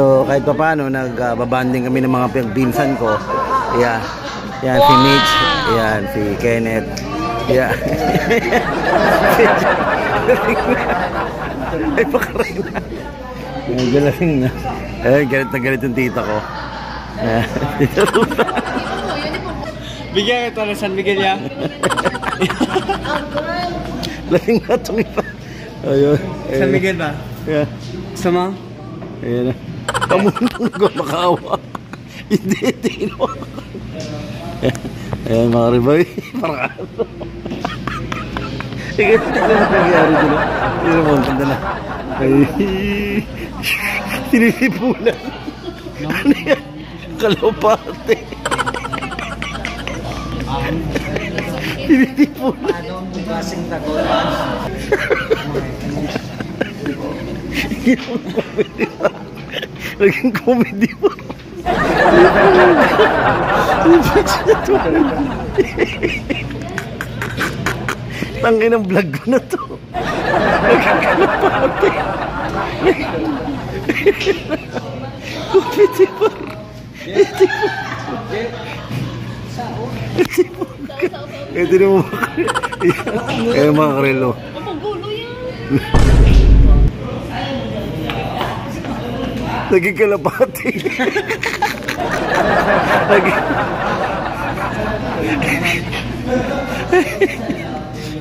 So kahit pa paano, nagbabanding kami ng mga pinsan ko. Yeah. Yan si Mitch, yan si Kenneth. Yeah. Ay pakarin na. Galasing na. Ay galit na galit yung tita ko. Bigyan ito na San Miguel ya. Lasing na itong iba. Ayun. San Miguel ba? Yeah. Sama? Ayan na. Kamuntong ko makawa. Hindi, tino. Ayan mga riboy. Parang aso. Ikaw ito na nangyari dito. Hindi naman, tanda na. Ay, sinisipulan. Ano yan? Kalopate. Sinisipulan. Anong bugasing tagolan? Naging comedy pa. Tangin ang vlog ko na to. Naging kalapate. Comedy pa. Ito na mo. Eh mga karelo. Naging kalapati.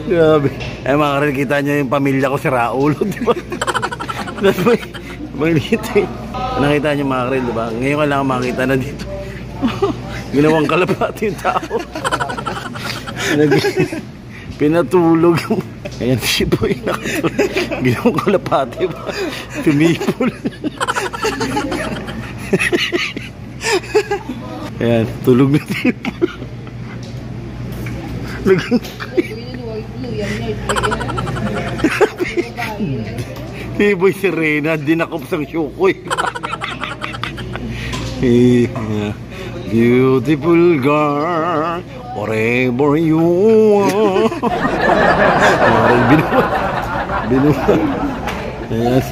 Grabe. Eh mga karel, kita nyo yung pamilya ko si Raul, di ba? May liti. Nakita nyo mga karel, di ba? Ngayon ka lang makita na dito. Ginawang kalapati yung tao. Pinatulog. Ayan si Boy nakatulog. Ginawang kalapati ba? Tumipol. Ayan, tulog na tipol. Si Boy Serena, dinakop sang syukoy. Beautiful girl, whatever you want. Binuha. Ayan,